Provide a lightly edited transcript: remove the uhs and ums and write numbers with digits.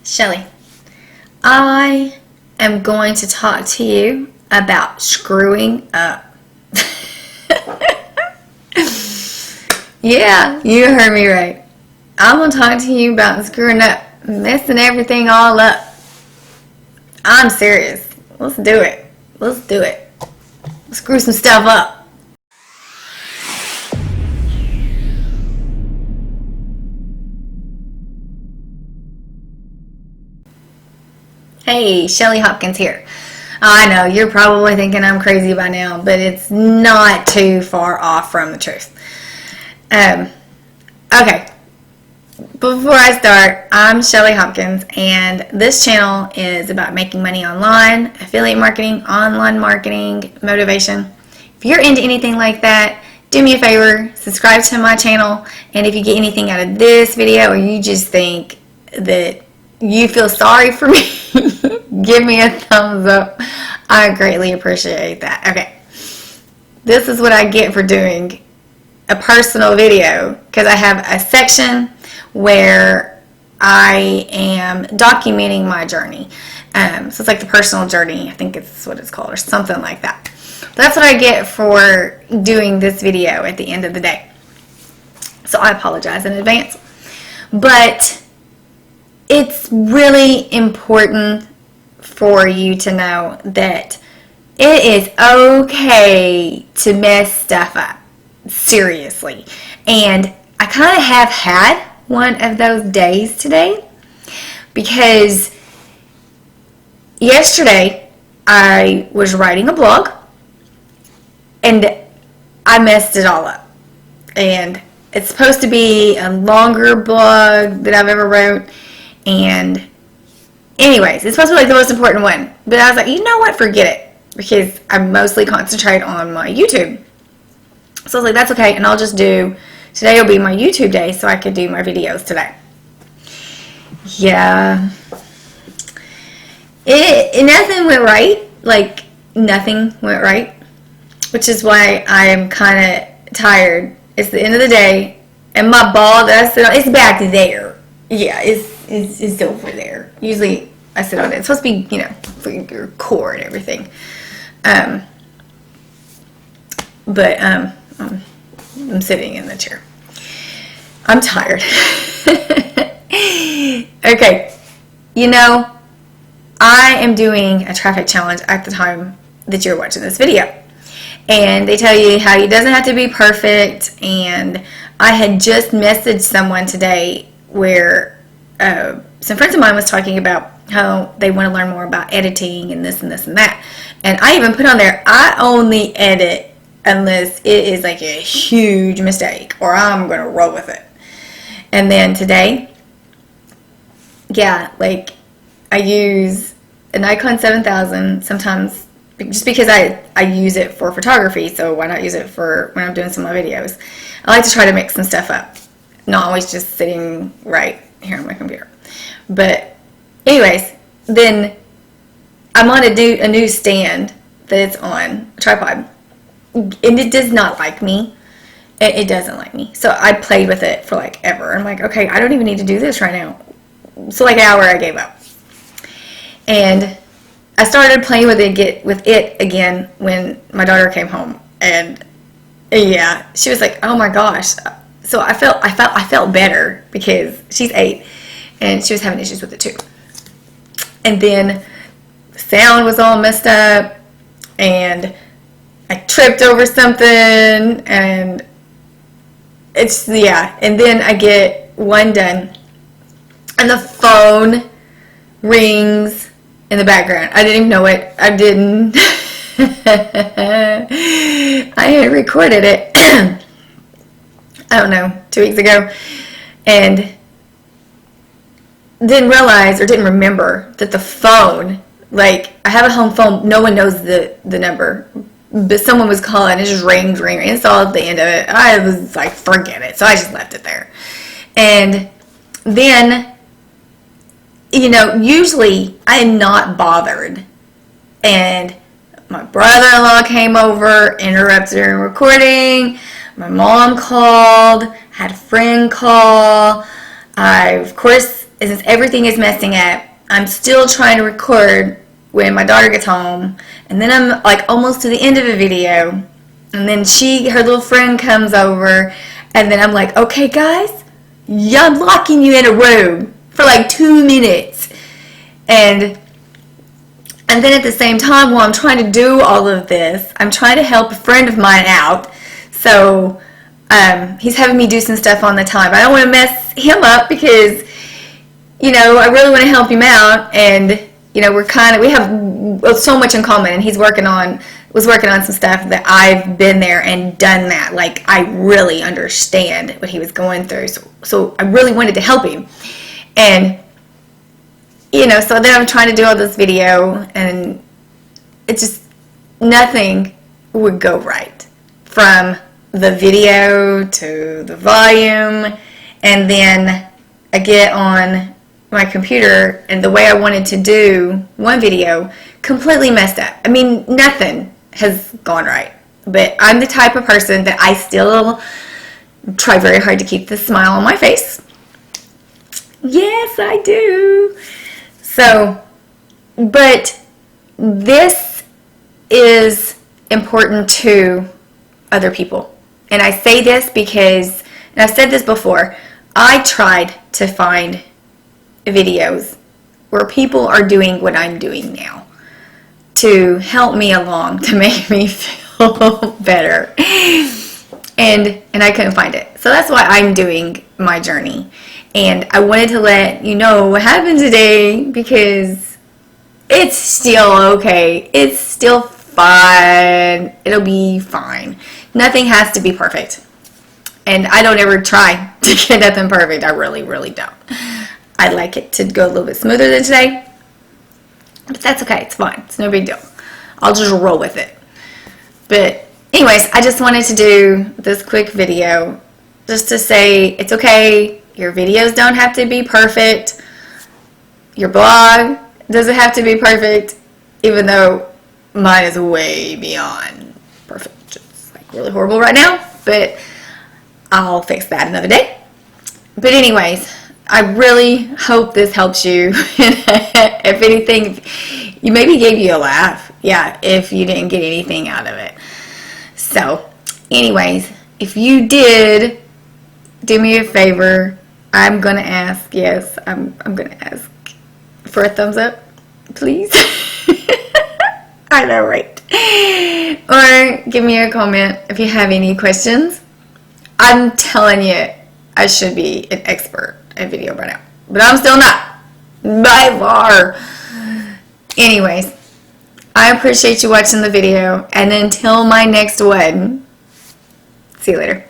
Shelly, I am going to talk to you about screwing up. Yeah, you heard me right. I'm going to talk to you about screwing up, messing everything all up. I'm serious. Let's do it. Let's do it. Let's screw some stuff up. Hey, Shelly Hopkins here. I know, you're probably thinking I'm crazy by now, but it's not too far off from the truth. Okay, before I start, I'm Shelly Hopkins, and this channel is about making money online, affiliate marketing, online marketing, motivation. If you're into anything like that, do me a favor, subscribe to my channel, and if you get anything out of this video or you just think that you feel sorry for me, give me a thumbs up. I greatly appreciate that. Okay, this is what I get for doing a personal video, because I have a section where I am documenting my journey. So it's like the personal journey, I think it's what it's called, or something like that. That's what I get for doing this video at the end of the day. So I apologize in advance. But it's really important for you to know that it is okay to mess stuff up. Seriously. And I kind of have had one of those days today, because yesterday I was writing a blog and I messed it all up. And it's supposed to be a longer blog that I've ever wrote. And anyways, it's supposed to be like the most important one. But I was like, you know what? Forget it. Because I mostly concentrate on my YouTube. So I was like, that's okay. And I'll just do, today will be my YouTube day, so I could do my videos today. Yeah. Nothing went right. Like, nothing went right. Which is why I'm kind of tired. It's the end of the day. And my ball that I sit on, it's back there. Yeah, it's over there. Usually I sit on it. It's supposed to be, you know, for your core and everything. But I'm sitting in the chair. I'm tired. Okay, you know, I am doing a traffic challenge at the time that you're watching this video. And they tell you how it doesn't have to be perfect. And I had just messaged someone today where some friends of mine was talking about how they want to learn more about editing and this and this and that. And I even put on there, I only edit unless it is like a huge mistake or I'm going to roll with it. And then today, yeah, like I use a Nikon 7000 sometimes just because I use it for photography. So why not use it for when I'm doing some of my videos? I like to try to mix some stuff up, not always just sitting right here on my computer. But anyways, then I'm on a new stand that it's on a tripod, and it does not like me. It doesn't like me. So I played with it for like ever. I'm like, okay, I don't even need to do this right now. So like an hour I gave up. And I started playing with it again when my daughter came home. And yeah, she was like, oh my gosh. So I felt better because she's 8 and she was having issues with it too. And then the sound was all messed up and I tripped over something, and it's, yeah. And then I get one done and the phone rings in the background. I didn't even know it. I didn't. I had recorded it I don't know, 2 weeks ago, and didn't realize or didn't remember that the phone, like I have a home phone, no one knows the number, but someone was calling, it just rings, and it's all at the end of it. I was like, forget it. So I just left it there. And then, you know, usually I am not bothered. And my brother-in-law came over, interrupted our recording. My mom called, had a friend call. I, of course, since everything is messing up, I'm still trying to record when my daughter gets home, and then I'm like almost to the end of a video, and then her little friend comes over, and then I'm like, okay guys, I'm locking you in a room for like 2 minutes, and then at the same time, while I'm trying to do all of this, I'm trying to help a friend of mine out. So he's having me do some stuff on the time. I don't want to mess him up because, I really want to help him out. And, we have so much in common. And he was working on some stuff that I've been there and done that. Like, I really understand what he was going through. So I really wanted to help him. And so then I'm trying to do all this video, and it just, nothing would go right. From the video to the volume, and then I get on my computer, and the way I wanted to do one video completely messed up. I mean, nothing has gone right. But I'm the type of person that I still try very hard to keep the smile on my face. Yes, I do. So, but this is important to other people. And I say this because, and I've said this before, I tried to find videos where people are doing what I'm doing now to help me along, to make me feel better. And I couldn't find it. So that's why I'm doing my journey. And I wanted to let you know what happened today, because it's still okay. It's still fine. It'll be fine. Nothing has to be perfect. And I don't ever try to get nothing perfect. I really, really don't. I'd like it to go a little bit smoother than today. But that's okay. It's fine. It's no big deal. I'll just roll with it. But anyways, I just wanted to do this quick video just to say it's okay. Your videos don't have to be perfect. Your blog doesn't have to be perfect, even though mine is way beyond perfect. It's like really horrible right now, but I'll fix that another day. But anyways, I really hope this helps you. If anything, you maybe gave you a laugh. Yeah, if you didn't get anything out of it. So, anyways, if you did, do me a favor. I'm going to ask, yes, I'm going to ask for a thumbs up, please. I know, right? Or give me a comment if you have any questions. I'm telling you, I should be an expert at video by now, but I'm still not, by far. Anyways, I appreciate you watching the video, and until my next one, see you later.